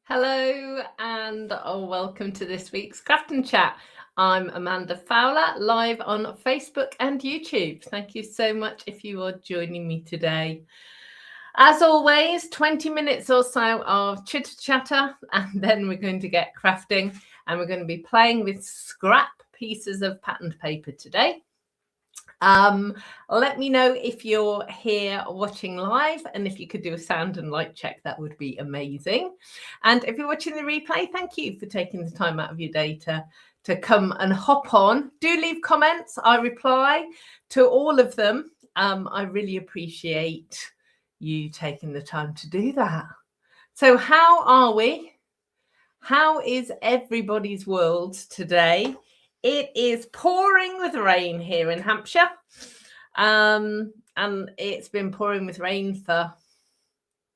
Hello and welcome to this week's Craft and Chat. I'm Amanda Fowler, live on Facebook and YouTube. Thank you so much if you are joining me today. As always, 20 minutes or so of chitter-chatter, and then we're going to get crafting, and we're going to be playing with scrap pieces of patterned paper today. Let me know if you're here watching live, and if you could do a sound and light check, that would be amazing. And if you're watching the replay, thank you for taking the time out of your day to come and hop on. Do leave comments. I reply to all of them. I really appreciate you taking the time to do that. So how are we? How is everybody's world today? It is pouring with rain here in Hampshire. And it's been pouring with rain for,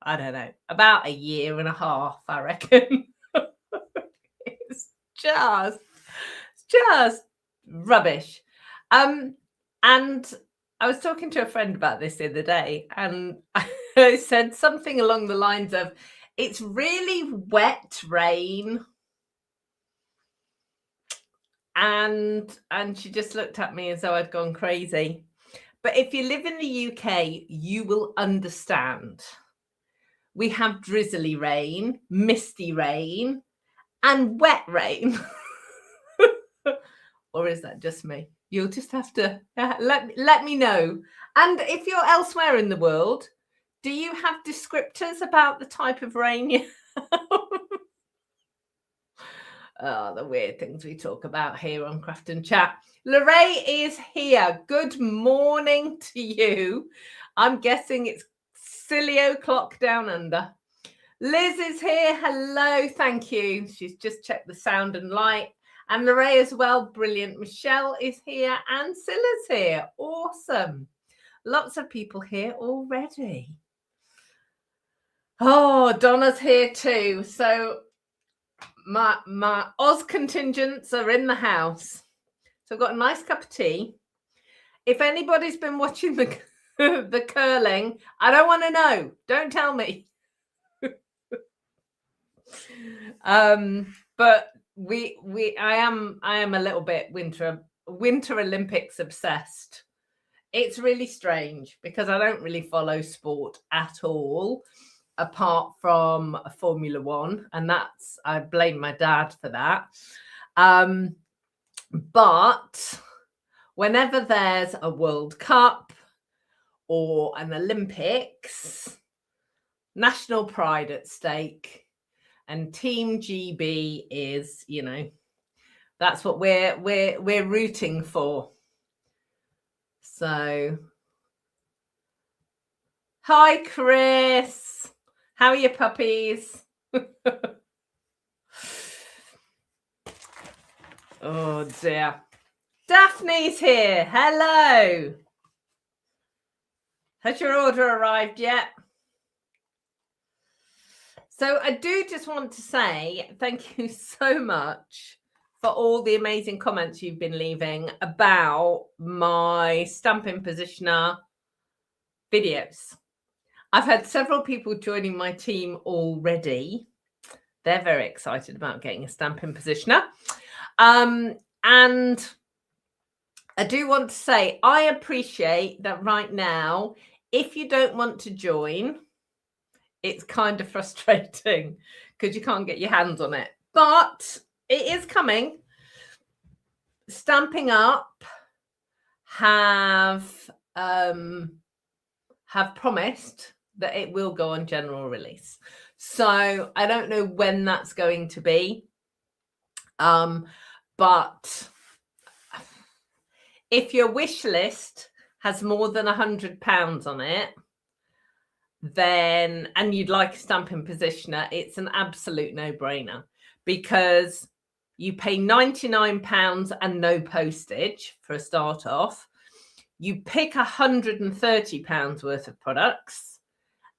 I don't know, about a year and a half, I reckon. It's just rubbish. And I was talking to a friend about this the other day, and I said something along the lines of, it's really wet rain. And she just looked at me as though I'd gone crazy. But if you live in the UK, you will understand. We have drizzly rain, misty rain, and wet rain. Or is that just me? You'll just have to let me know. And if you're elsewhere in the world, do you have descriptors about the type of rain you have? Oh, the weird things we talk about here on Craft and Chat. Lorraine is here. Good morning to you. I'm guessing it's silly o'clock down under. Liz is here. Hello. Thank you. She's just checked the sound and light. And Lorraine as well. Brilliant. Michelle is here and Scylla's here. Awesome. Lots of people here already. Oh, Donna's here too. So my Oz contingents are in the house. So I've got a nice cup of tea. If anybody's been watching the curling, I don't want to know. Don't tell me. But I am a little bit Winter Olympics obsessed. It's really strange because I don't really follow sport at all, apart from Formula One, and I blame my dad for that. But whenever there's a World Cup or an Olympics, national pride at stake, and Team GB is, that's what we're rooting for. So, hi, Chris. How are your puppies? Oh, dear. Daphne's here. Hello. Has your order arrived yet? So I do just want to say thank you so much for all the amazing comments you've been leaving about my Stampin' Positioner videos. I've had several people joining my team already. They're very excited about getting a Stampin' Positioner. And I do want to say, I appreciate that right now, if you don't want to join, it's kind of frustrating because you can't get your hands on it. But it is coming. Stamping Up have promised that it will go on general release. So I don't know when that's going to be. But if your wish list has more than £100 on it, then, and you'd like a Stampin' Positioner, it's an absolute no-brainer because you pay £99 and no postage for a start off. You pick £130 worth of products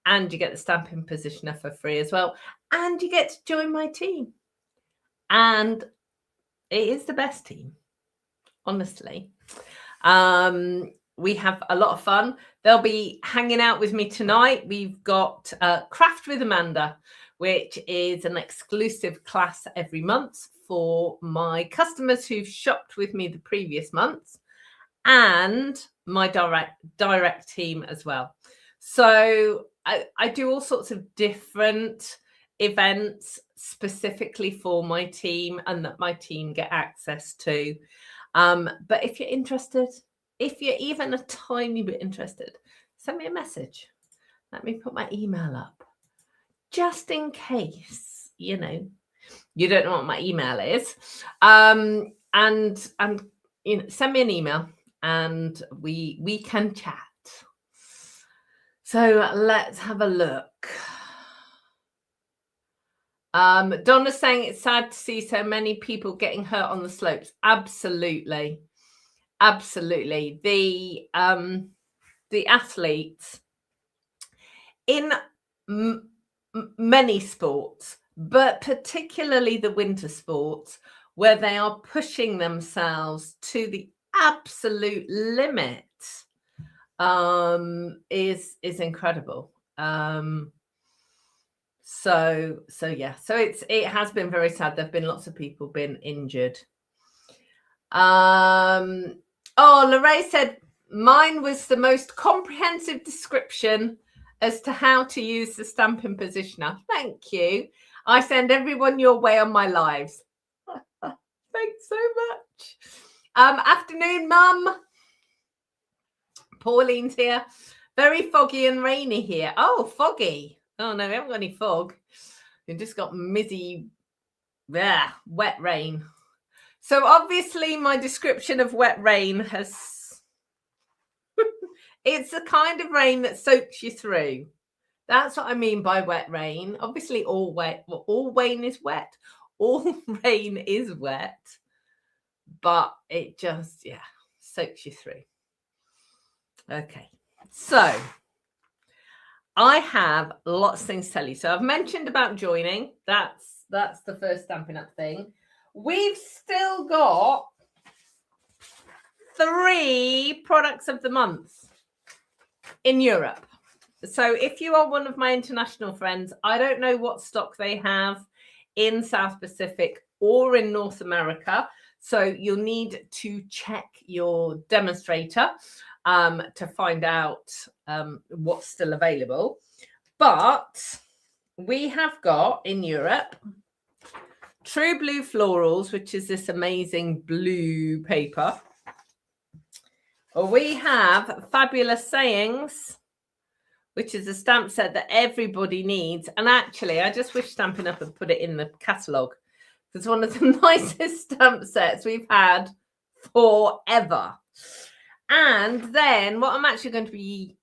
and you get the Stampin' Positioner for free as well. And you get to join my team. And it is the best team, honestly. we have a lot of fun. They'll be hanging out with me tonight. We've got Craft with Amanda, which is an exclusive class every month for my customers who've shopped with me the previous months, and my direct team as well. So I do all sorts of different events specifically for my team and that my team get access to. But if you're interested, if you're even a tiny bit interested, send me a message. Let me put my email up just in case, you know, you don't know what my email is. And you know, send me an email and we can chat. So let's have a look. Donna's saying it's sad to see so many people getting hurt on the slopes. Absolutely. Absolutely. The athletes in many sports, but particularly the winter sports, where they are pushing themselves to the absolute limit, is incredible. So yeah, so it has been very sad. There've been lots of people been injured. Oh, Lorraine said mine was the most comprehensive description as to how to use the stamping positioner. Thank you. I send everyone your way on my lives. Thanks so much. Afternoon, Mum. Pauline's here. Very foggy and rainy here. Oh, foggy. Oh, no, we haven't got any fog. We've just got wet rain. So obviously my description of wet rain has... It's the kind of rain that soaks you through. That's what I mean by wet rain. Obviously all rain is wet. All rain is wet. But it just, yeah, soaks you through. Okay, so I have lots of things to tell you. So I've mentioned about joining. That's the first Stampin' Up thing. We've still got 3 products of the month in Europe. So if you are one of my international friends, I don't know what stock they have in South Pacific or in North America. So you'll need to check your demonstrator to find out what's still available. But we have got in Europe True Blue Florals, which is this amazing blue paper. We have Fabulous Sayings, which is a stamp set that everybody needs. And actually, I just wish Stampin' Up and put it in the catalogue. It's one of the nicest stamp sets we've had forever. And then what I'm actually going to be...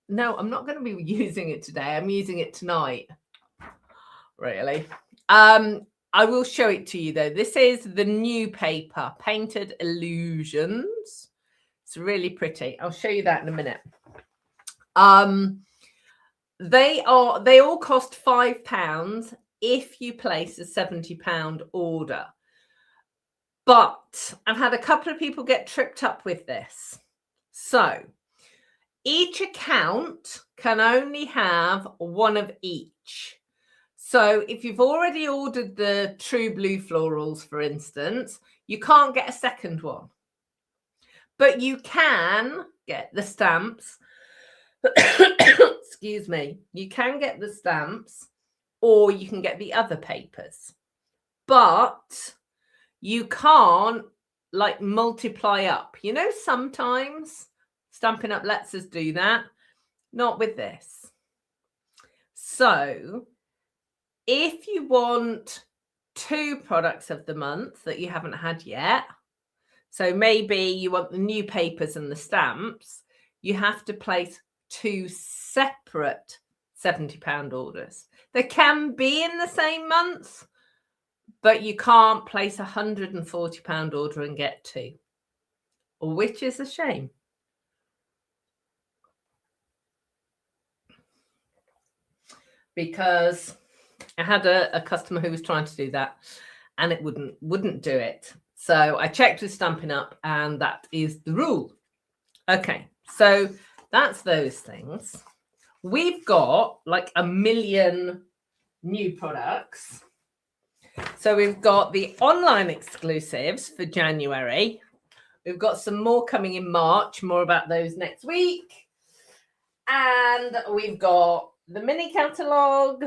No, I'm not going to be using it today. I'm using it tonight. Really. I will show it to you, though. This is the new paper, Painted Illusions. It's really pretty. I'll show you that in a minute. They all cost £5 if you place a £70 order. But I've had a couple of people get tripped up with this. So each account can only have one of each. So if you've already ordered the True Blue Florals, for instance, you can't get a second one. But you can get the stamps. Excuse me. You can get the stamps or you can get the other papers. But you can't like multiply up. You know, sometimes Stampin' Up lets us do that. Not with this. So if you want 2 products of the month that you haven't had yet, so maybe you want the new papers and the stamps, you have to place 2 separate £70 orders. They can be in the same month, but you can't place a £140 order and get 2, which is a shame. Because I had a customer who was trying to do that and it wouldn't do it. So I checked with Stampin' Up and that is the rule. Okay, so that's those things. We've got like a million new products. So we've got the online exclusives for January. We've got some more coming in March, more about those next week. And we've got the mini catalogue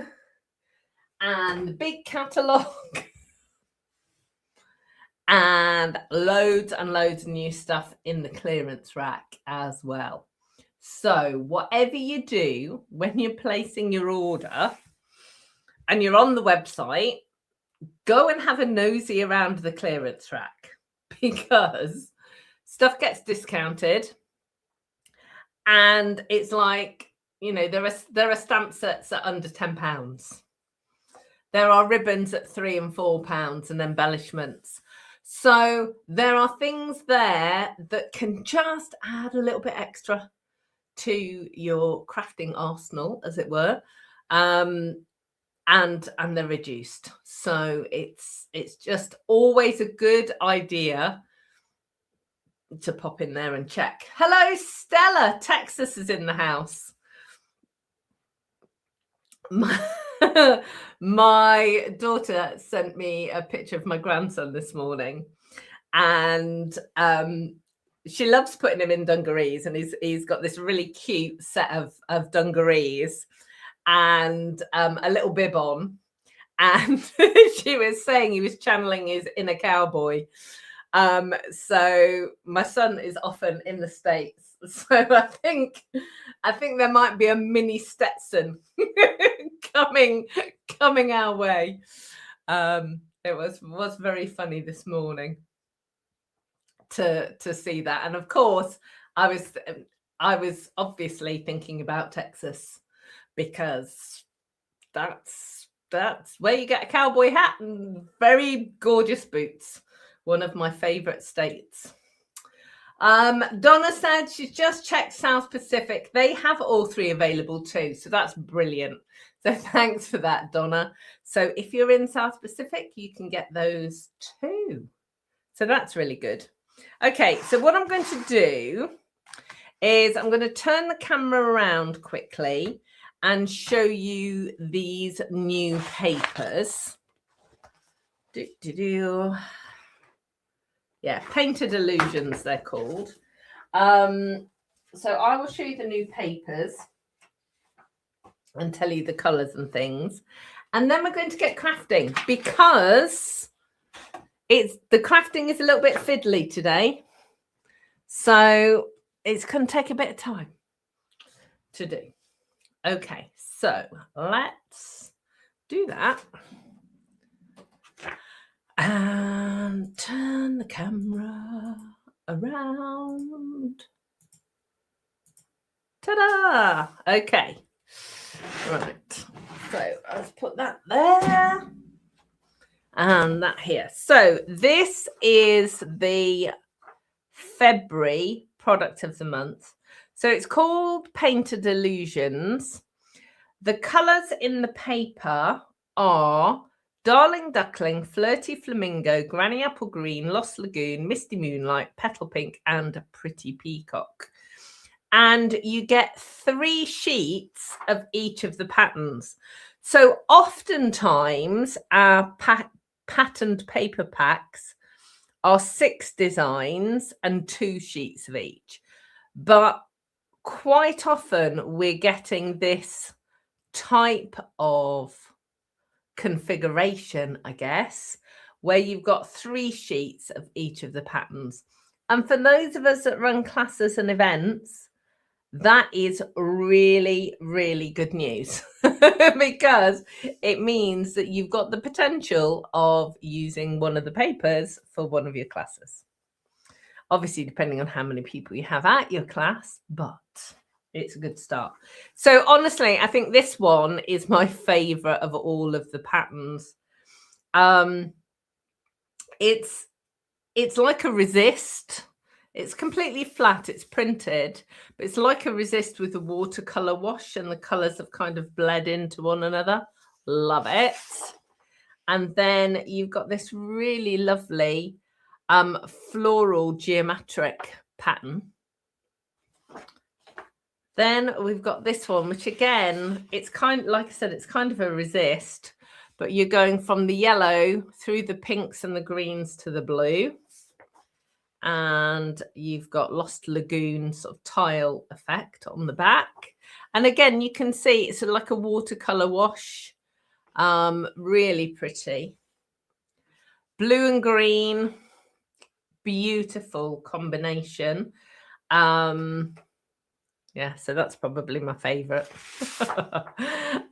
and the big catalogue and loads and loads of new stuff in the clearance rack as well. So whatever you do when you're placing your order and you're on the website, go and have a nosy around the clearance rack, because stuff gets discounted. And it's like, you know, there are stamp sets at under £10. There are ribbons at £3 and £4 and embellishments. So there are things there that can just add a little bit extra to your crafting arsenal, as it were. And they're reduced. So it's just always a good idea to pop in there and check. Hello, Stella. Texas is in the house. My daughter sent me a picture of my grandson this morning, and she loves putting him in dungarees, and he's got this really cute set of dungarees and a little bib on. And she was saying he was channeling his inner cowboy. So my son is often in the States, so I think there might be a mini Stetson coming our way. It was very funny this morning to see that. And of course I was obviously thinking about Texas, because that's where you get a cowboy hat and very gorgeous boots. One of my favorite states. Donna said she's just checked South Pacific. They have all three available too, so that's brilliant. So thanks for that, Donna. So if you're in South Pacific, you can get those too. So that's really good. Okay, so what I'm going to do is I'm going to turn the camera around quickly and show you these new papers. Yeah, Painted Illusions, they're called. So I will show you the new papers and tell you the colours and things. And then we're going to get crafting, because the crafting is a little bit fiddly today. So it's going to take a bit of time to do. Okay, so let's do that. And turn the camera around. Ta-da! Okay. Right. So let's put that there. And that here. So this is the February product of the month. So it's called Painted Illusions. The colours in the paper are Darling Duckling, Flirty Flamingo, Granny Apple Green, Lost Lagoon, Misty Moonlight, Petal Pink, and Pretty Peacock. And you get 3 sheets of each of the patterns. So oftentimes our patterned paper packs are 6 designs and 2 sheets of each. But quite often we're getting this type of configuration, I guess, where you've got 3 sheets of each of the patterns. And for those of us that run classes and events, that is really, really good news because it means that you've got the potential of using one of the papers for one of your classes. Obviously, depending on how many people you have at your class, but it's a good start. So honestly, I think this one is my favorite of all of the patterns. It's like a resist. It's completely flat, it's printed, but it's like a resist with a watercolor wash, and the colors have kind of bled into one another. Love it. And then you've got this really lovely floral geometric pattern. Then we've got this one, which again, it's kind, like I said, it's kind of a resist, but you're going from the yellow through the pinks and the greens to the blue. And you've got Lost Lagoon sort of tile effect on the back. And again, you can see it's sort of like a watercolor wash. Really pretty. Blue and green, beautiful combination. Yeah, so that's probably my favorite.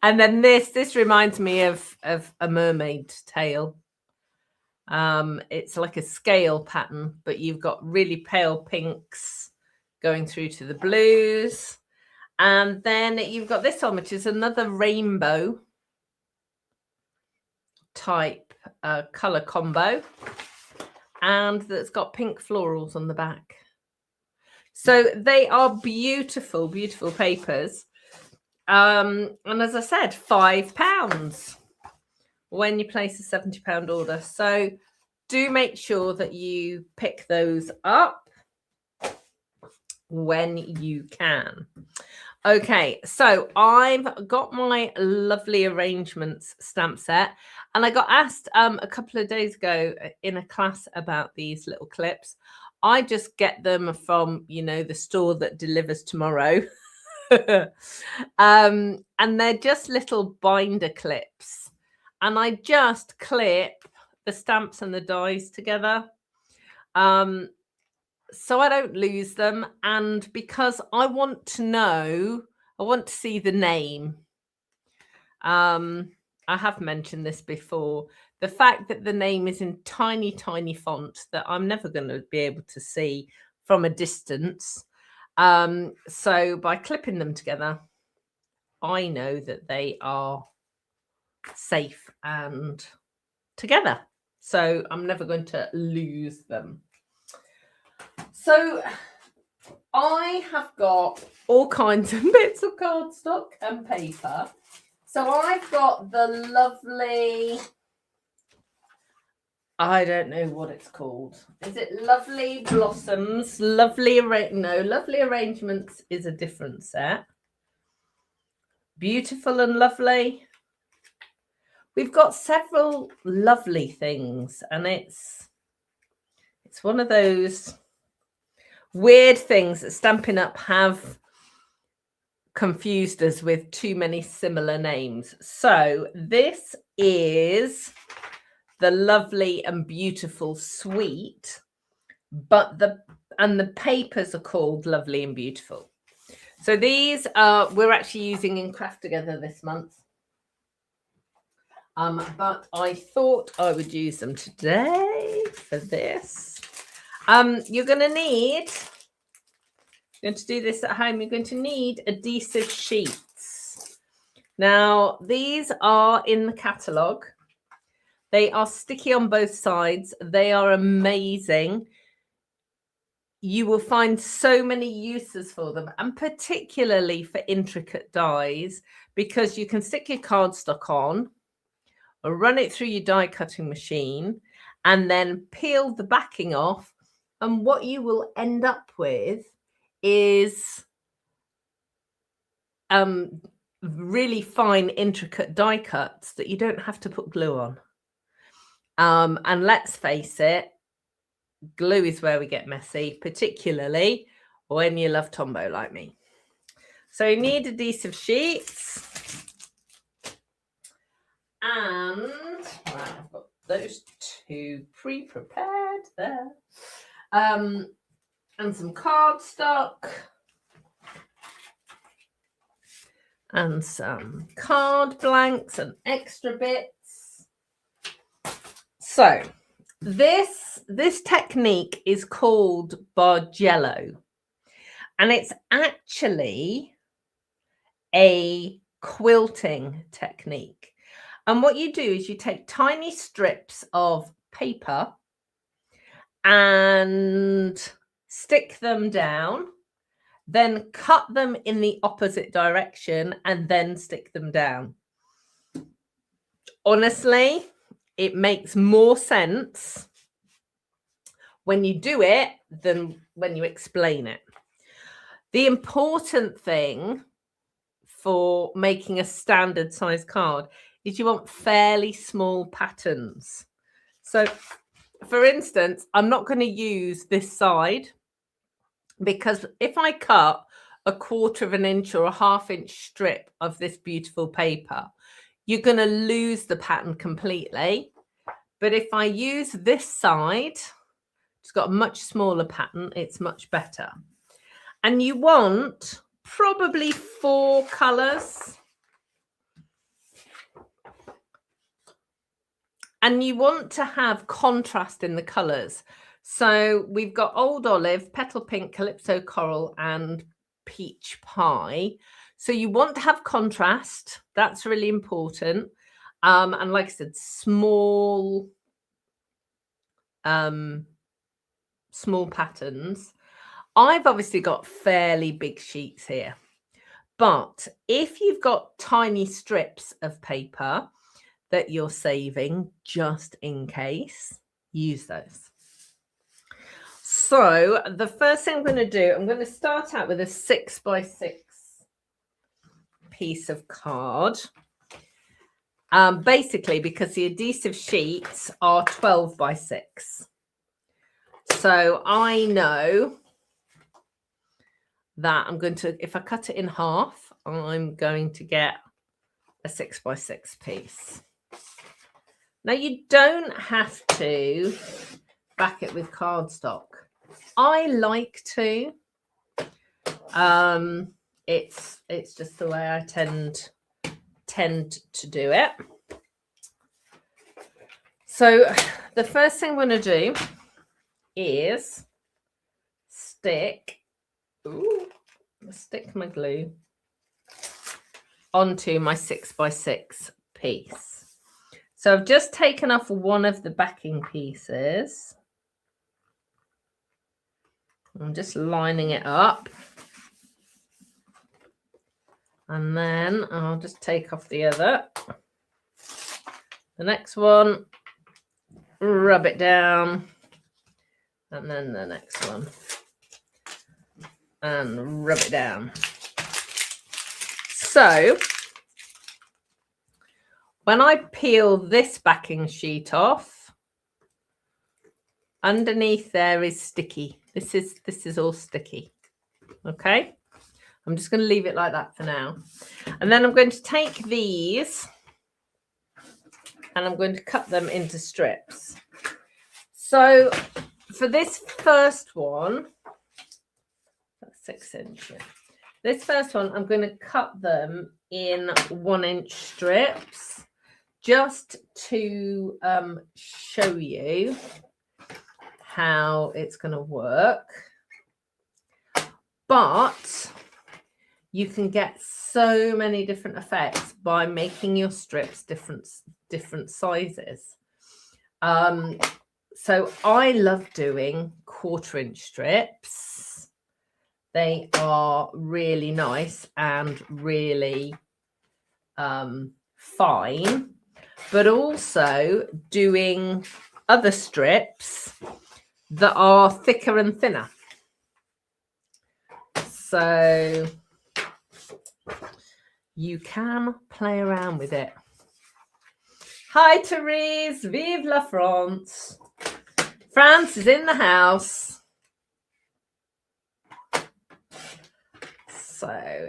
And then this reminds me of a mermaid tail. It's like a scale pattern, but you've got really pale pinks going through to the blues. And then you've got this one, which is another rainbow type color combo, and that's got pink florals on the back. So they are beautiful, beautiful papers. And as I said, £5 when you place a £70 order. So do make sure that you pick those up when you can. Okay, so I've got my lovely arrangements stamp set, and I got asked a couple of days ago in a class about these little clips. I just get them from, the store that delivers tomorrow. And they're just little binder clips. And I just clip the stamps and the dies together. So I don't lose them. And because I want to see the name. I have mentioned this before. The fact that the name is in tiny, tiny font that I'm never going to be able to see from a distance. So by clipping them together, I know that they are safe and together. So I'm never going to lose them. So I have got all kinds of bits of cardstock and paper. So I've got the lovely, I don't know what it's called. Is it Lovely Blossoms? Lovely Arrangements is a different set. Beautiful and Lovely. We've got several lovely things, and it's one of those weird things that Stampin' Up have confused us with too many similar names. So this is the Lovely and Beautiful Suite, but the papers are called Lovely and Beautiful. So these we're actually using in Craft Together this month. But I thought I would use them today for this. You're going to do this at home. You're going to need adhesive sheets. Now, these are in the catalogue. They are sticky on both sides. They are amazing. You will find so many uses for them, and particularly for intricate dies, because you can stick your cardstock on, or run it through your die cutting machine, and then peel the backing off. And what you will end up with is really fine, intricate die cuts that you don't have to put glue on. And let's face it, glue is where we get messy, particularly when you love Tombow like me. So you need adhesive sheets. And right, I've got those two pre-prepared there. And some cardstock. And some card blanks and extra bits. So this technique is called Bargello, and it's actually a quilting technique. And what you do is you take tiny strips of paper and stick them down, then cut them in the opposite direction and then stick them down. Honestly, it makes more sense when you do it than when you explain it. The important thing for making a standard size card is you want fairly small patterns. So for instance, I'm not going to use this side because if I cut a 1/4 of an inch or a 1/2 inch strip of this beautiful paper, you're going to lose the pattern completely. But if I use this side, it's got a much smaller pattern, it's much better. And you want probably 4 colours. And you want to have contrast in the colours. So we've got Old Olive, Petal Pink, Calypso Coral, and Peach Pie. So you want to have contrast. That's really important. And like I said, small patterns. I've obviously got fairly big sheets here. But if you've got tiny strips of paper that you're saving just in case, use those. So the first thing I'm going to do, I'm going to start out with a 6x6 piece of card. Basically because the adhesive sheets are 12x6. So I know that I'm going to, if I cut it in half, I'm going to get a 6x6 piece. Now you don't have to back it with cardstock. I like to. It's just the way I tend to do it. So the first thing I'm going to do is stick my glue onto my 6x6 piece. So I've just taken off one of the backing pieces. I'm just lining it up. And then I'll just take off the other. The next one, rub it down. And then the next one. And rub it down. So when I peel this backing sheet off, underneath there is sticky. This is all sticky. Okay. I'm just going to leave it like that for now. And then I'm going to take these and I'm going to cut them into strips. So for this first one, that's 6 inches. This first one, I'm going to cut them in 1-inch strips just to show you how it's going to work. But you can get so many different effects by making your strips different sizes. So I love doing 1/4-inch strips. They are really nice and really fine, but also doing other strips that are thicker and thinner. So you can play around with it. Hi, Therese. Vive la France. France is in the house. So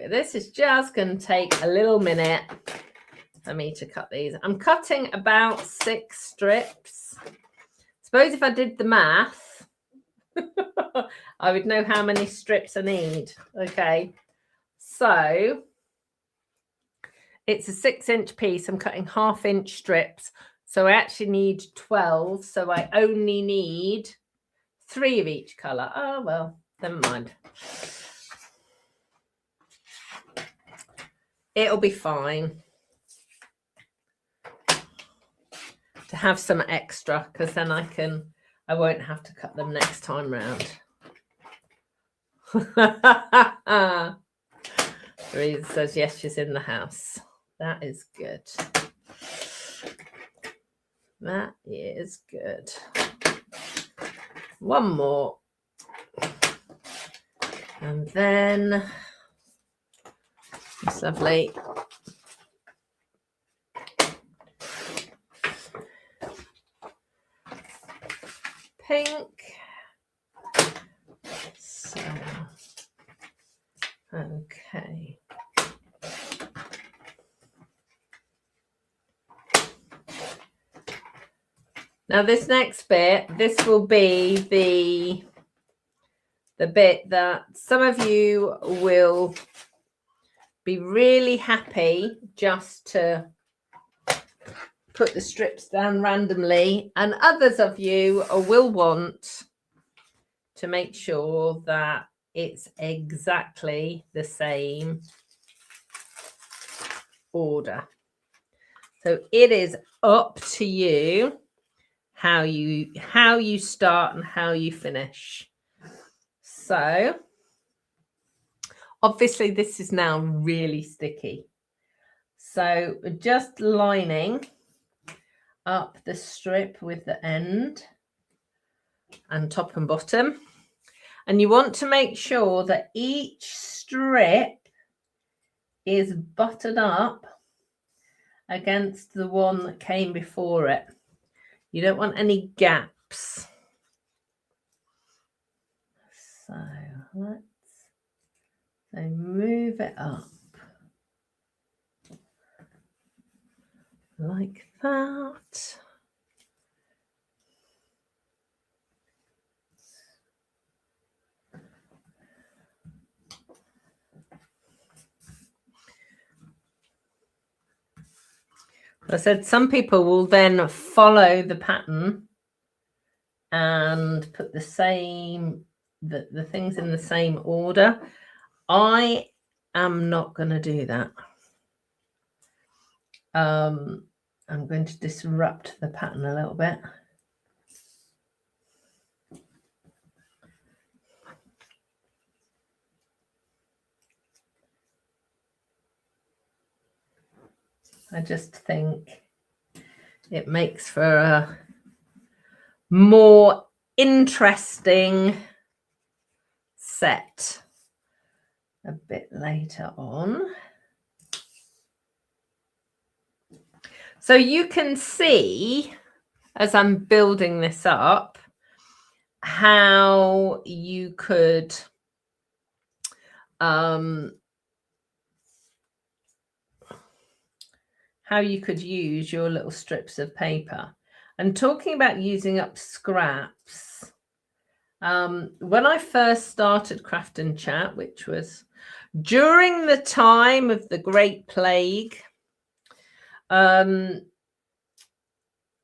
this is just going to take a little minute for me to cut these. I'm cutting about 6 strips. Suppose if I did the math, I would know how many strips I need. Okay. So it's a 6-inch piece. I'm cutting 1/2-inch strips. So I actually need 12. So I only need 3 of each colour. Oh, well, never mind. It'll be fine to have some extra because then I won't have to cut them next time round. Theresa says, yes, she's in the house. That is good. That is good. One more. And then this lovely pink. So, okay. Now this next bit, this will be the bit that some of you will be really happy just to put the strips down randomly, and others of you will want to make sure that it's exactly the same order. So it is up to you how you start and how you finish. So obviously this is now really sticky. So just lining up the strip with the end and top and bottom. And you want to make sure that each strip is buttoned up against the one that came before it. You don't want any gaps. So let's move it up like that. I said some people will then follow the pattern and put the same the things in the same order. I am not going to do that. I'm going to disrupt the pattern a little bit. I just think it makes for a more interesting set a bit later on. So you can see as I'm building this up how you could use your little strips of paper. And talking about using up scraps, when I first started Craft and Chat, which was during the time of the Great Plague,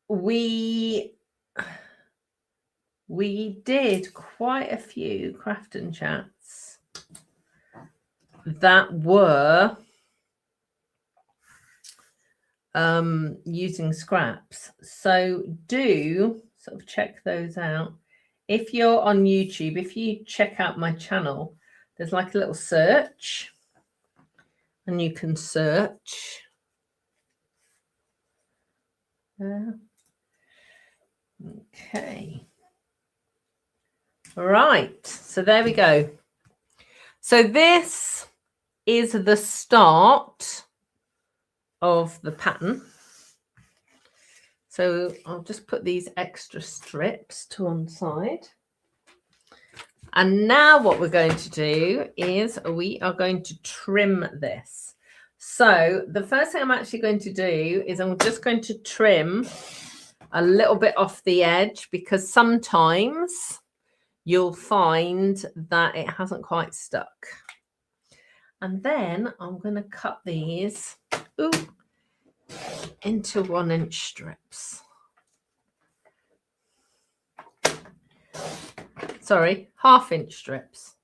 we did quite a few Craft and Chats that were using scraps. So do sort of check those out. If you're on YouTube, if you check out my channel, there's like a little search and you can search. Okay. Right. So there we go. So this is the start of the pattern. So I'll just put these extra strips to one side. And now what we're going to do is we are going to trim this. So the first thing I'm actually going to do is I'm just going to trim a little bit off the edge, because sometimes you'll find that it hasn't quite stuck. And then I'm going to cut these into 1-inch strips. Sorry, 1/2-inch strips.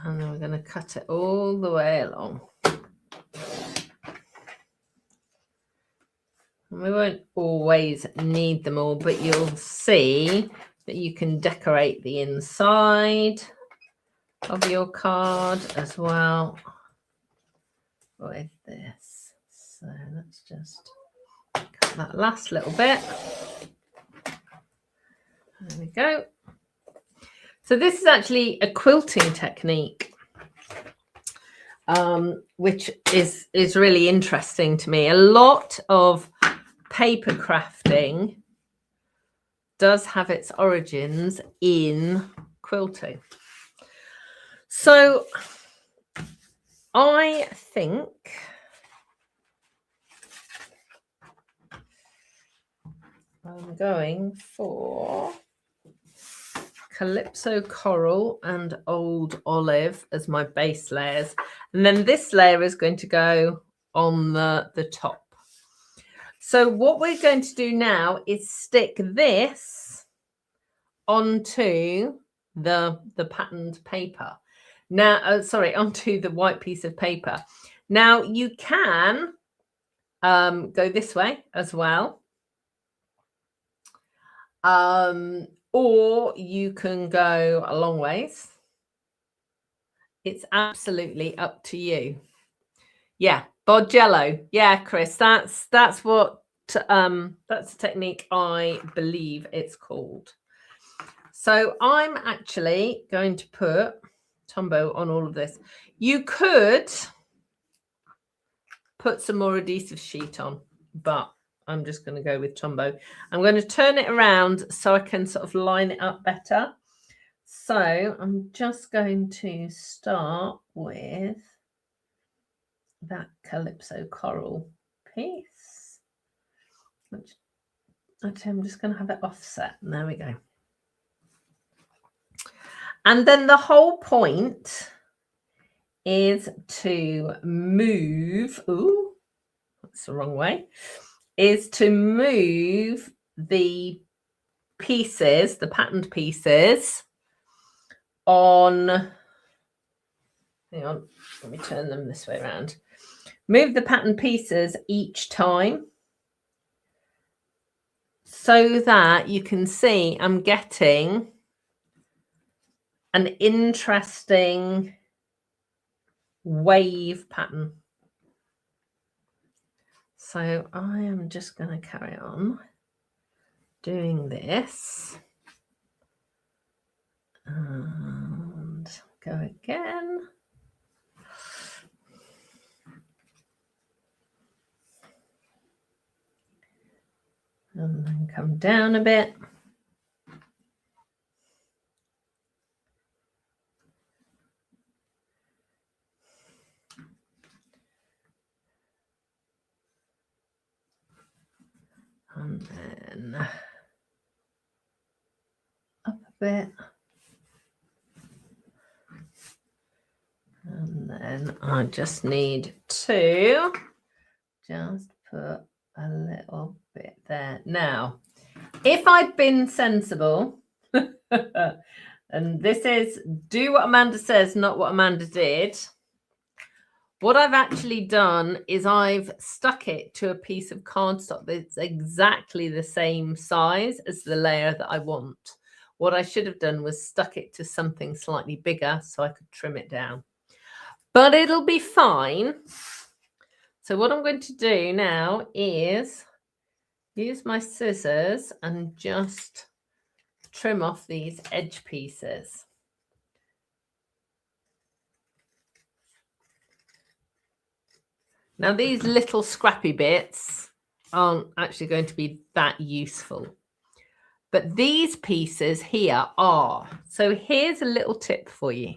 And then we're going to cut it all the way along. We won't always need them all, but you'll see that you can decorate the inside of your card as well with this. So let's just cut that last little bit. There we go. So this is actually a quilting technique, which is really interesting to me. A lot of paper crafting does have its origins in quilting. So I think I'm going for Calypso Coral and Old Olive as my base layers. And then this layer is going to go on the top. So what we're going to do now is stick this onto the patterned paper. Now, onto the white piece of paper. Now you can go this way as well. Or you can go a long ways. It's absolutely up to you. Yeah, Borgello. Yeah, Chris, that's what that's the technique I believe it's called. So I'm actually going to put Tombow on all of this. You could put some more adhesive sheet on, but I'm just going to go with Tombow. I'm going to turn it around so I can sort of line it up better. So I'm just going to start with that Calypso Coral piece, which actually I'm just going to have it offset. And there we go. And then the whole point is to move, ooh, that's the wrong way, is to move the pieces, the patterned pieces on, hang on, let me turn them this way around. Move the patterned pieces each time so that you can see I'm getting an interesting wave pattern. So I am just going to carry on doing this and go again. And then come down a bit. And then up a bit. And then I just need to just put a little bit there. Now, if I'd been sensible, and this is do what Amanda says, not what Amanda did. What I've actually done is I've stuck it to a piece of cardstock that's exactly the same size as the layer that I want. What I should have done was stuck it to something slightly bigger so I could trim it down. But it'll be fine. So what I'm going to do now is use my scissors and just trim off these edge pieces. Now, these little scrappy bits aren't actually going to be that useful, but these pieces here are. So here's a little tip for you.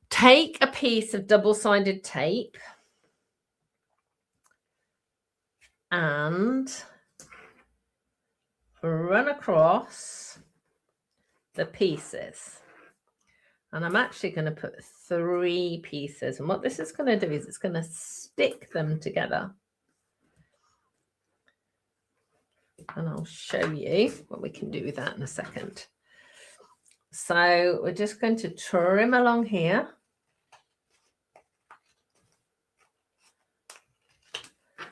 Take a piece of double-sided tape and run across the pieces. And I'm actually going to put 3 pieces. And what this is going to do is it's going to stick them together. And I'll show you what we can do with that in a second. So we're just going to trim along here.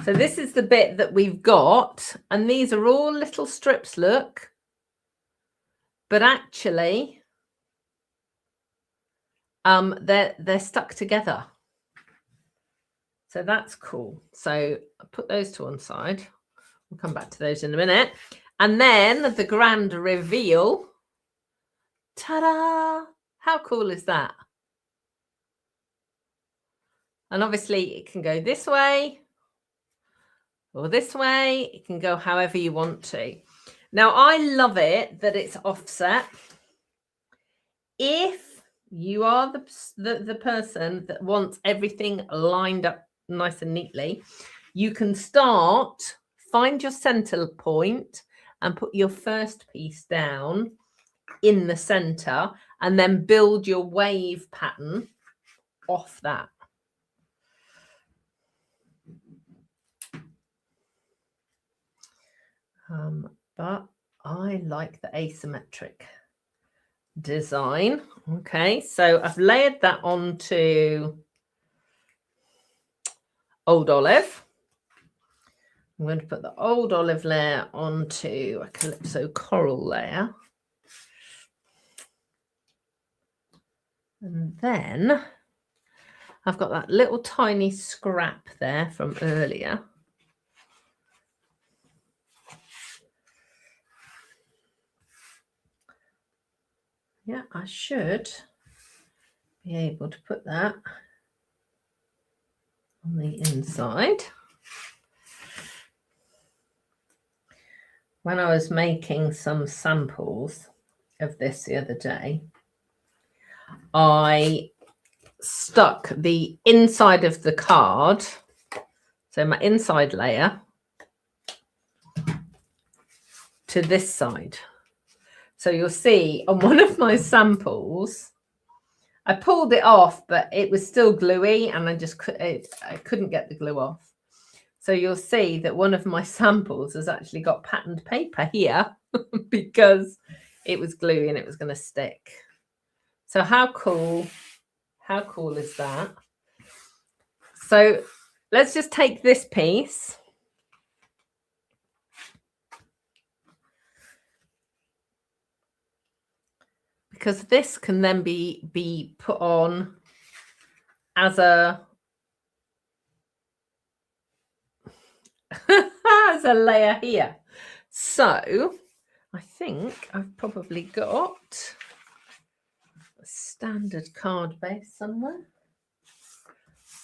So this is the bit that we've got, and these are all little strips, look. But actually, they're stuck together. So that's cool. So I'll put those to one side. We'll come back to those in a minute. And then the grand reveal. Ta-da! How cool is that? And obviously it can go this way or this way. It can go however you want to. Now, I love it that it's offset. If you are the person that wants everything lined up nice and neatly, you can find your center point and put your first piece down in the center and then build your wave pattern off that. But I like the asymmetric design. Okay, so I've layered that onto Old Olive. I'm going to put the Old Olive layer onto a Calypso Coral layer. And then I've got that little tiny scrap there from earlier. Yeah, I should be able to put that on the inside. When I was making some samples of this the other day, I stuck the inside of the card, so my inside layer, to this side. So you'll see on one of my samples, I pulled it off, but it was still gluey and I couldn't get the glue off. So you'll see that one of my samples has actually got patterned paper here because it was gluey and it was going to stick. So how cool is that? So let's just take this piece. Because this can then be put on as a as a layer here. So I think I've probably got a standard card base somewhere.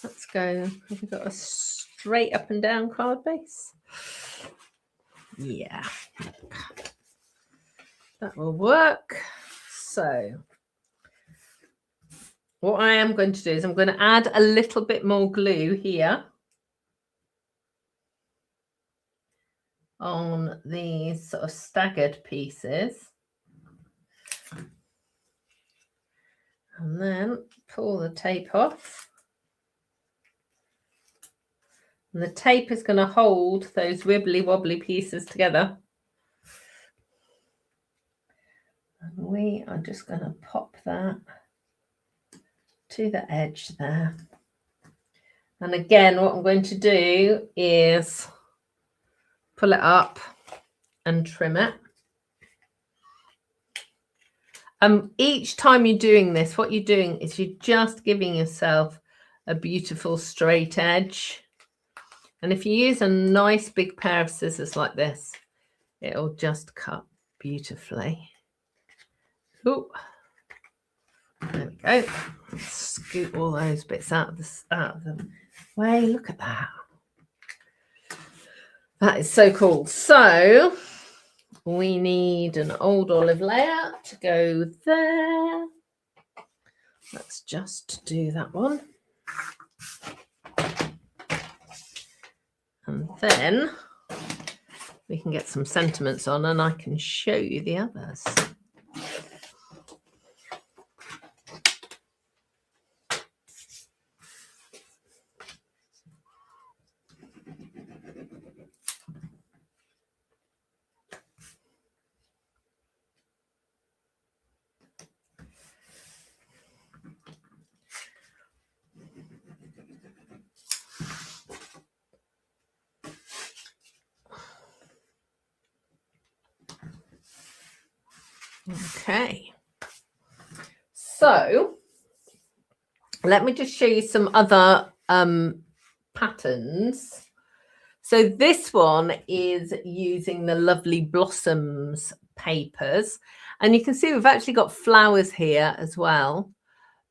Let's go. Have we got a straight up and down card base? Yeah, that will work. So what I am going to do is I'm going to add a little bit more glue here on these sort of staggered pieces. And then pull the tape off. And the tape is going to hold those wibbly wobbly pieces together. And we are just going to pop that to the edge there. And again, what I'm going to do is pull it up and trim it. Each time you're doing this, what you're doing is you're just giving yourself a beautiful straight edge. And if you use a nice big pair of scissors like this, it'll just cut beautifully. Oh, there we go. Scoop all those bits out of the way. Look at that. That is so cool. So we need an Old Olive layer to go there. Let's just do that one. And then we can get some sentiments on and I can show you the others. Okay. So let me just show you some other patterns. So this one is using the Lovely Blossoms papers. And you can see we've actually got flowers here as well.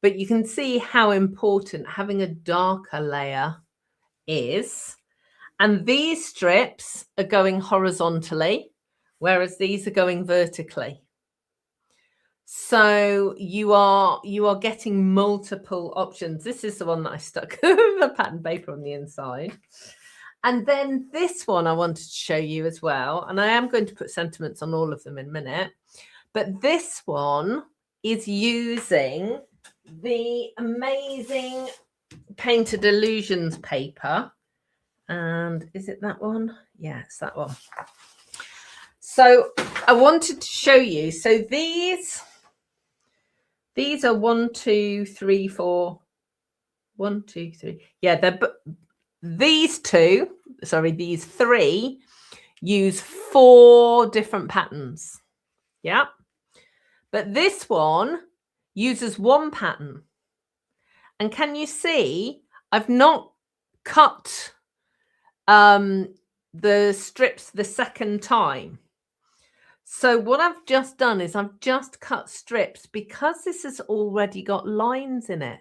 But you can see how important having a darker layer is. And these strips are going horizontally, whereas these are going vertically. So you are getting multiple options. This is the one that I stuck the pattern paper on the inside. And then this one I wanted to show you as well. And I am going to put sentiments on all of them in a minute. But this one is using the amazing Painted Illusions paper. And is it that one? Yeah, it's that one. So I wanted to show you. So these are 1, 2, 3, 4. 1, 2, 3. Yeah, these three use 4 different patterns. Yeah. But this one uses 1 pattern. And can you see I've not cut the strips the second time. So what I've just done is I've just cut strips because this has already got lines in it.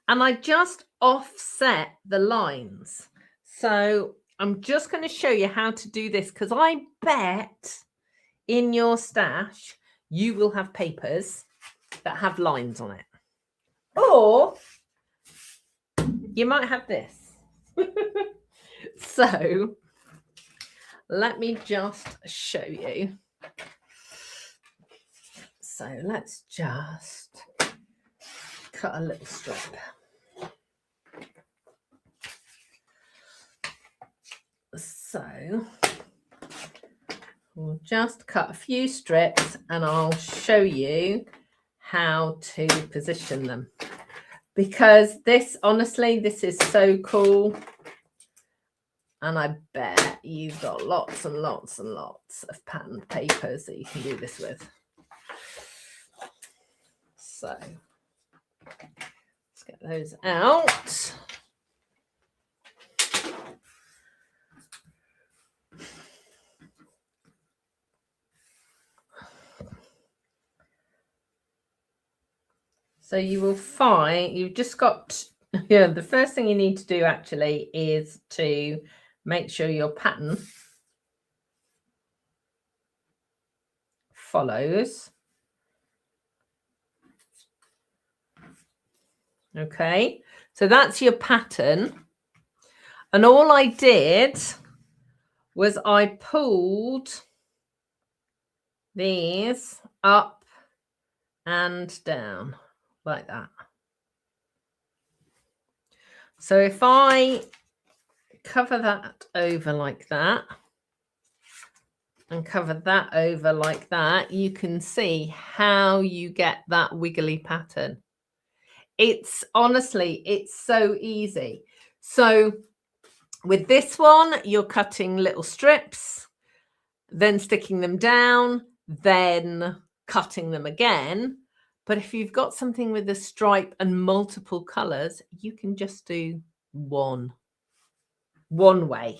And I just offset the lines. So I'm just going to show you how to do this because I bet in your stash you will have papers that have lines on it. Or you might have this. So let me just show you. So let's just cut a little strip. So we'll just cut a few strips and I'll show you how to position them. Because this, honestly, this is so cool. And I bet you've got lots and lots and lots of patterned papers that you can do this with. So let's get those out. So you will find you've just got, the first thing you need to do actually is to make sure your pattern follows. Okay, so that's your pattern. And all I did was I pulled these up and down like that. So if I cover that over like that and cover that over like that, you can see how you get that wiggly pattern. It's honestly, it's so easy. So with this one, you're cutting little strips, then sticking them down, then cutting them again. But if you've got something with a stripe and multiple colors, you can just do one way.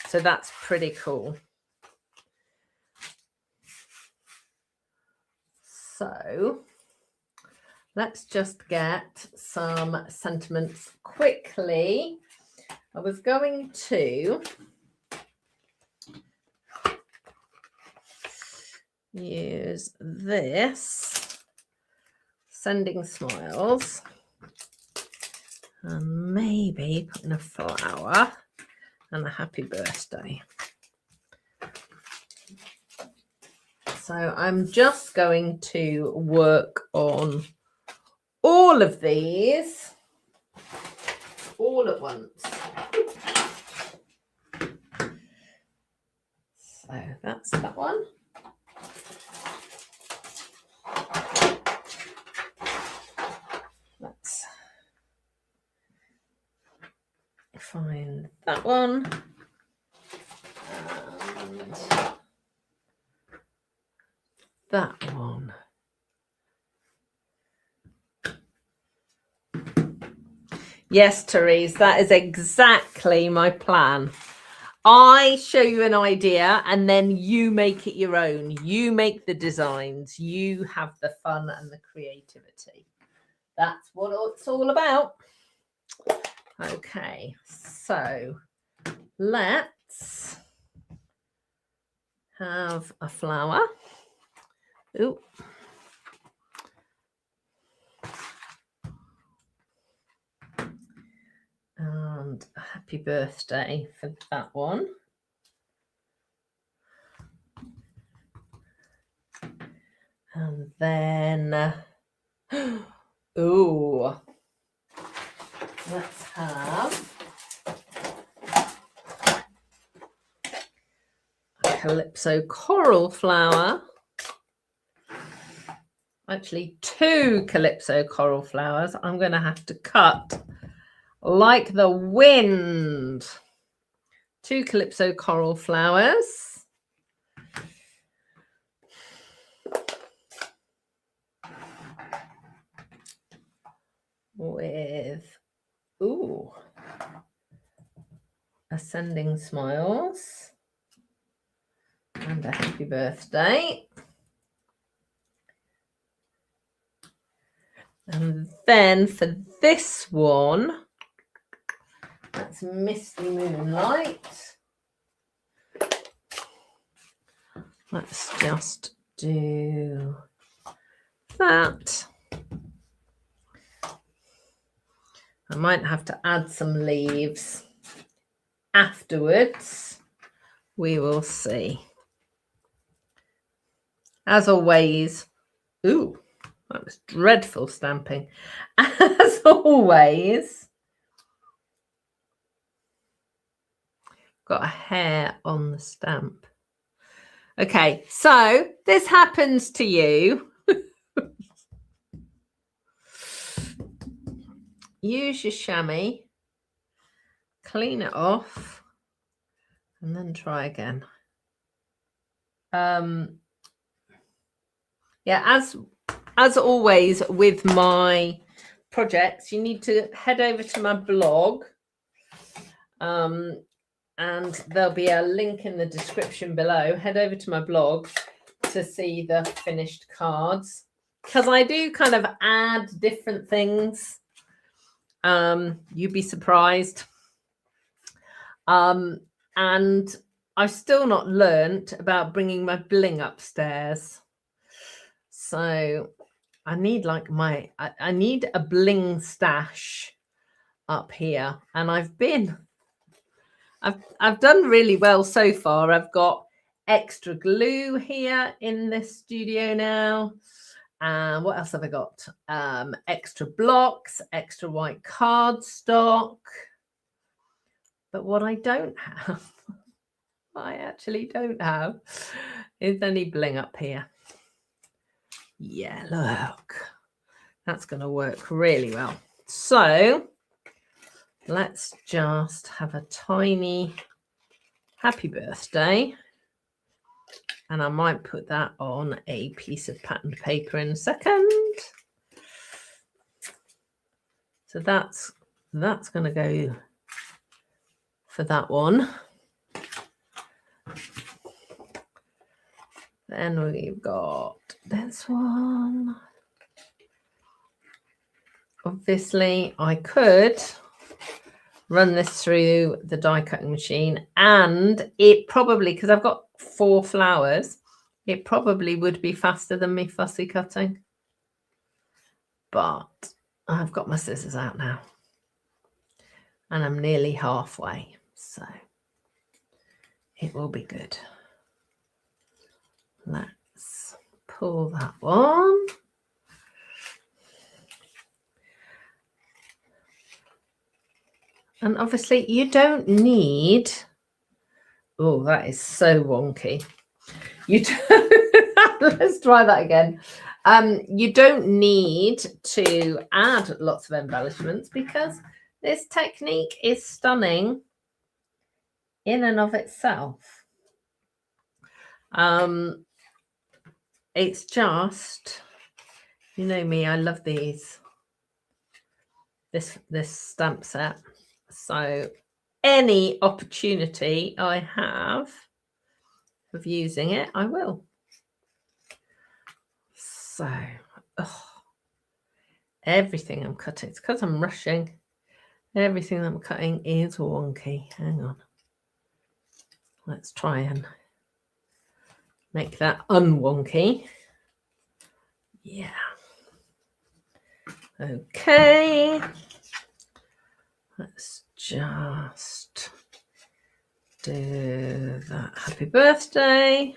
So that's pretty cool. So let's just get some sentiments quickly. I was going to use this, Sending Smiles, and maybe putting a flower and a happy birthday. So I'm just going to work on all of these all at once. So that's that one. Let's find that one. And that one. Yes, Therese, that is exactly my plan. I show you an idea and then you make it your own. You make the designs. You have the fun and the creativity. That's what it's all about. Okay, so let's have a flower. Ooh. And a happy birthday for that one. And then, ooh, let's have a calypso coral flower. Actually, 2 calypso coral flowers. I'm going to have to cut like the wind. 2 calypso coral flowers. With, ooh, ascending smiles. And a happy birthday. And then for this one, that's Misty Moonlight. Let's just do that. I might have to add some leaves afterwards. We will see. As always, ooh, that was dreadful stamping. As always, got a hair on the stamp. Okay, so this happens to you. Use your chamois, clean it off, and then try again. Yeah, as always with my projects, you need to head over to my blog, and there'll be a link in the description below. Head over to my blog to see the finished cards, because I do kind of add different things. You'd be surprised. And I've still not learnt about bringing my bling upstairs. So I need like I need a bling stash up here. And I've done really well so far. I've got extra glue here in this studio now. And what else have I got? Extra blocks, extra white cardstock. But what I don't have, I actually don't have, is any bling up here. Yeah, look, that's going to work really well. So let's just have a tiny happy birthday. And I might put that on a piece of patterned paper in a second. So that's going to go for that one. Then we've got this one. Obviously, I could run this through the die cutting machine, and it probably, because I've got 4 flowers, it probably would be faster than me fussy cutting. But I've got my scissors out now, and I'm nearly halfway, so it will be good. Let's pull that one. And obviously you don't need, oh, that is so wonky. You don't, let's try that again. You don't need to add lots of embellishments because this technique is stunning in and of itself. it's just, you know me, I love these. This stamp set. So any opportunity I have of using it, I will. So everything I'm cutting, it's because I'm rushing. Everything I'm cutting is wonky. Hang on. Let's try and make that unwonky. Yeah. Okay. Let's just do that. Happy birthday.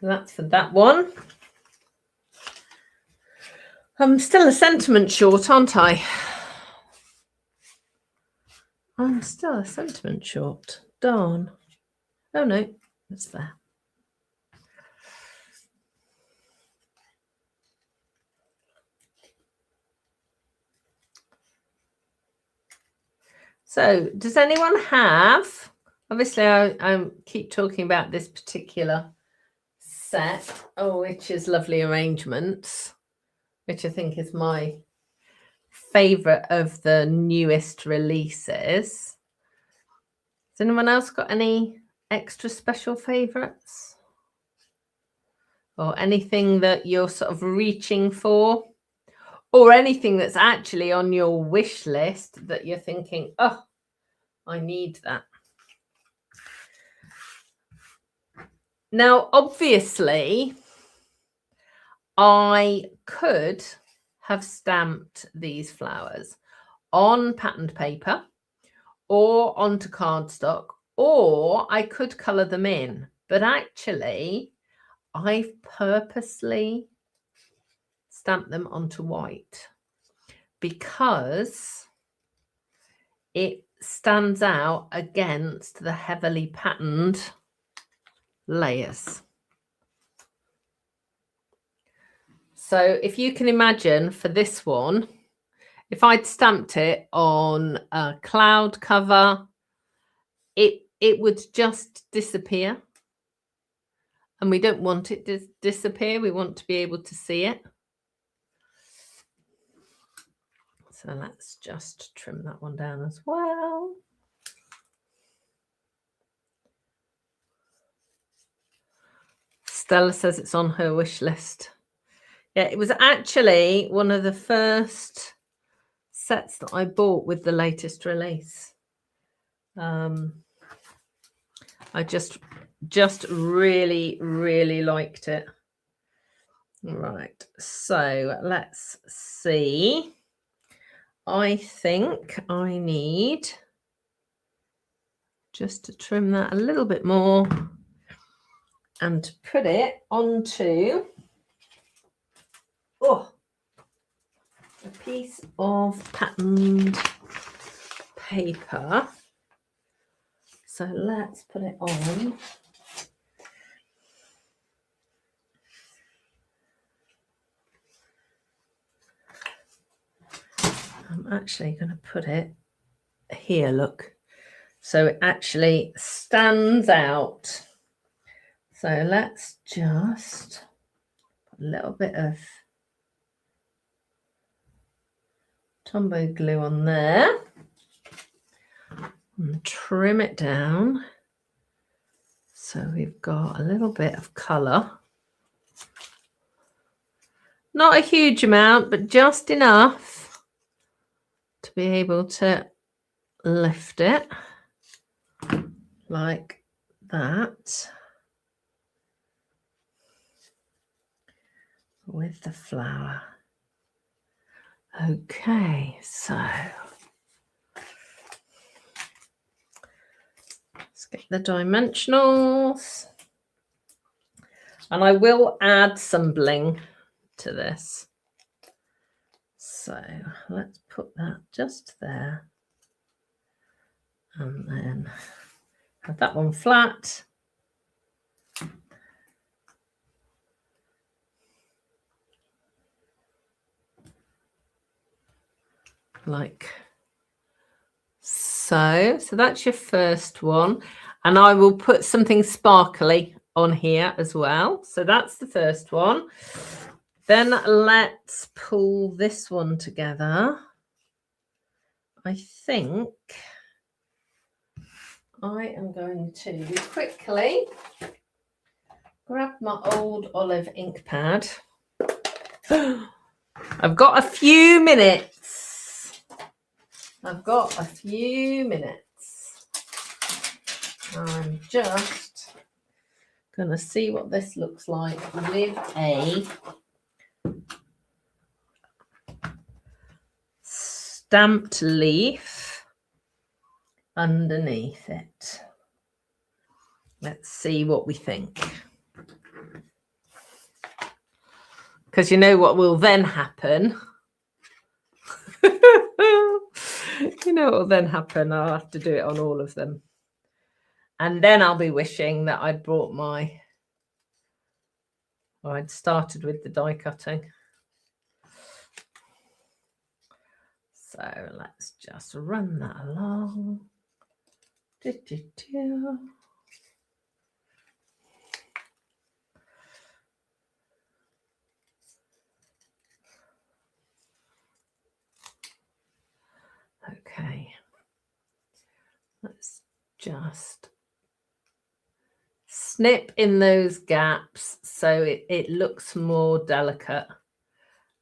So that's for that one. I'm still a sentiment short, aren't I? I'm still a sentiment short. Darn. Oh no, it's there. So does anyone have, obviously I keep talking about this particular set, which is Lovely Arrangements, which I think is my favorite of the newest releases. Has anyone else got any extra special favorites? Or anything that you're sort of reaching for? Or anything that's actually on your wish list that you're thinking, oh, I need that. Now, obviously, I could have stamped these flowers on patterned paper or onto cardstock, or I could colour them in. But actually, I've purposely stamped them onto white because it stands out against the heavily patterned layers. So if you can imagine for this one, if I'd stamped it on a cloud cover, it would just disappear. And we don't want it to disappear. We want to be able to see it. So let's just trim that one down as well. Stella says it's on her wish list. Yeah, it was actually one of the first sets that I bought with the latest release. I just really, really liked it. Right, so let's see. I think I need just to trim that a little bit more and to put it onto a piece of patterned paper. So let's put it on. I'm actually going to put it here, look. So it actually stands out. So let's just put a little bit of Tombow glue on there and trim it down. So we've got a little bit of colour. Not a huge amount, but just enough to be able to lift it like that with the flower. Okay, so let's get the dimensionals. And I will add some bling to this. So let's put that just there. And then have that one flat. like so. So that's your first one. And I will put something sparkly on here as well. So that's the first one. Then let's pull this one together. I think I am going to quickly grab my old olive ink pad. I've got a few minutes. I'm just going to see what this looks like with a stamped leaf underneath it. Let's see what we think. Because you know what will then happen? You know what will then happen? I'll have to do it on all of them. And then I'll be wishing that I'd brought I'd started with the die cutting. So let's just run that along. Okay, let's just snip in those gaps so it looks more delicate.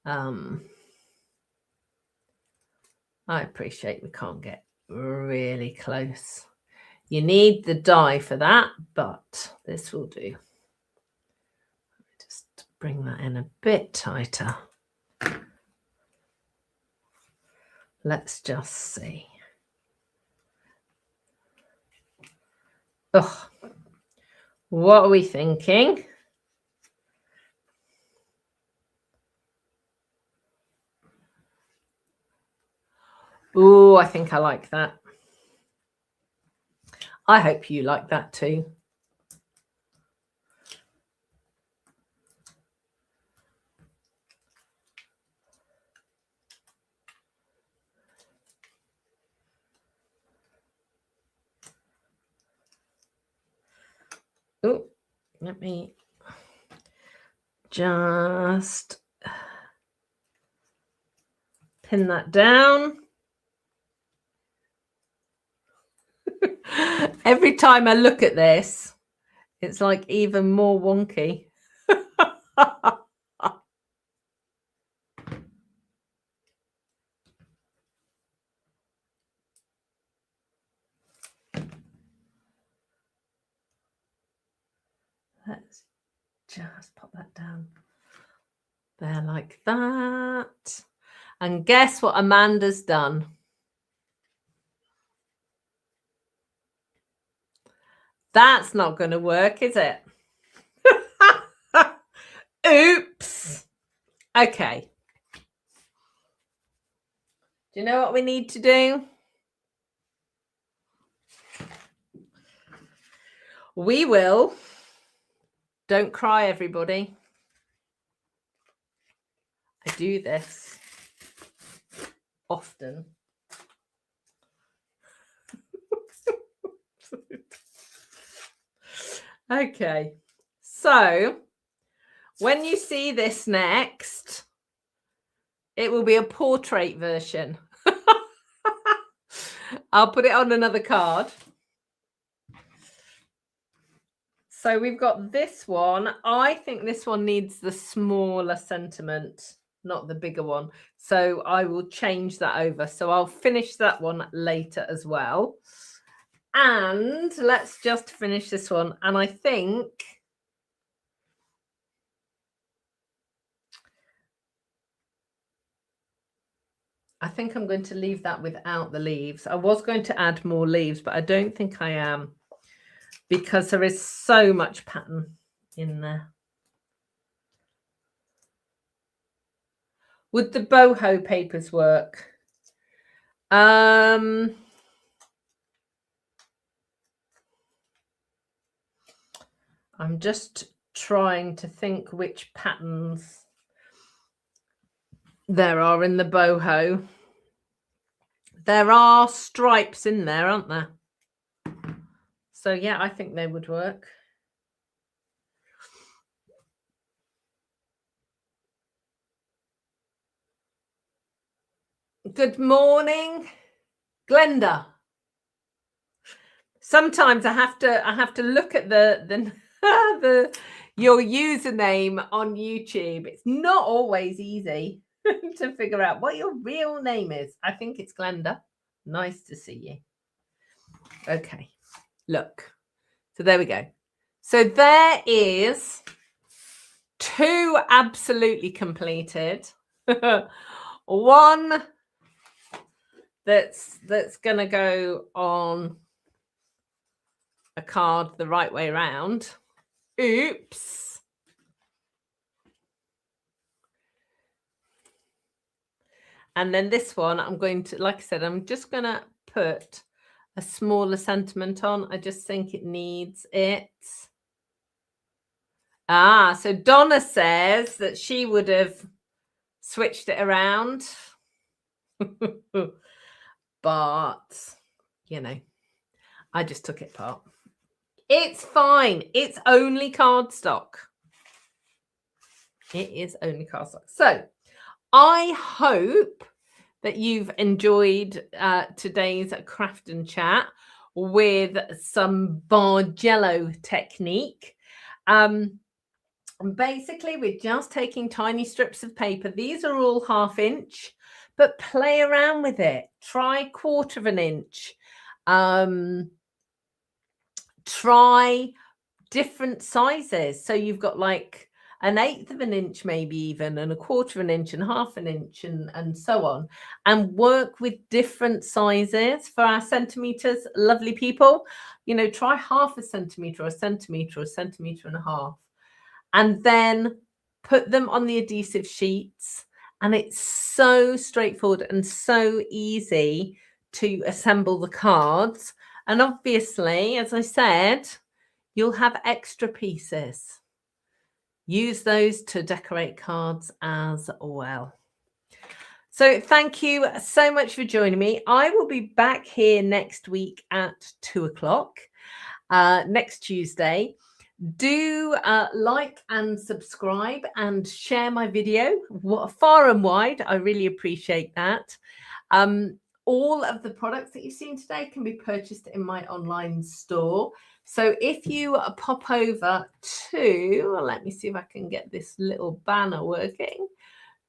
I appreciate we can't get really close. You need the die for that, but this will do. Just bring that in a bit tighter. Let's just see. Oh, what are we thinking? Oh, I think I like that. I hope you like that too. Oh, let me just pin that down. Every time I look at this, it's like even more wonky. Let's just pop that down there like that. And guess what Amanda's done? That's not going to work, is it? Oops. Okay. Do you know what we need to do? We will. Don't cry, everybody. I do this often. Okay. So when you see this next, it will be a portrait version. I'll put it on another card. So we've got this one. I think this one needs the smaller sentiment, not the bigger one. So I will change that over. So I'll finish that one later as well. And let's just finish this one. And I think I'm going to leave that without the leaves. I was going to add more leaves, but I don't think I am, because there is so much pattern in there. Would the boho papers work? I'm just trying to think which patterns there are in the boho. There are stripes in there, aren't there? So yeah, I think they would work. Good morning, Glenda. Sometimes I have to look at the your username on YouTube. It's not always easy to figure out what your real name is. I think it's Glenda. Nice to see you. Okay, look. So there we go. So there is 2 absolutely completed. One that's going to go on a card the right way around. Oops. And then this one, I'm going to, like I said, I'm just going to put a smaller sentiment on. I just think it needs it. So Donna says that she would have switched it around. But, you know, I just took it apart. It's fine. It's only cardstock. It is only cardstock. So I hope that you've enjoyed today's craft and chat with some Bargello technique. Basically, we're just taking tiny strips of paper. These are all 1/2 inch, but play around with it. Try 1/4 of an inch. Try different sizes. So you've got like 1/8 of an inch, maybe even, and 1/4 of an inch, and 1/2 an inch, and so on, and work with different sizes. For our centimeters, lovely people, you know, try 1/2 centimeter, or a centimeter, or a centimeter and a half, and then put them on the adhesive sheets. And it's so straightforward and so easy to assemble the cards. And obviously, as I said, you'll have extra pieces. Use those to decorate cards as well. So thank you so much for joining me. I will be back here next week at 2 o'clock, next Tuesday. Do like and subscribe and share my video far and wide. I really appreciate that. All of the products that you've seen today can be purchased in my online store. So if you pop over to, let me see if I can get this little banner working,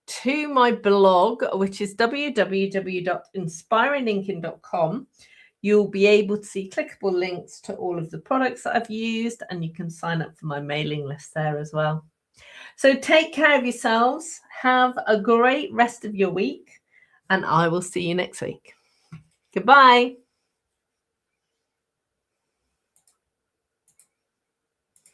to my blog, which is www.inspiringinking.com, you'll be able to see clickable links to all of the products that I've used, and you can sign up for my mailing list there as well. So take care of yourselves. Have a great rest of your week, and I will see you next week. Goodbye.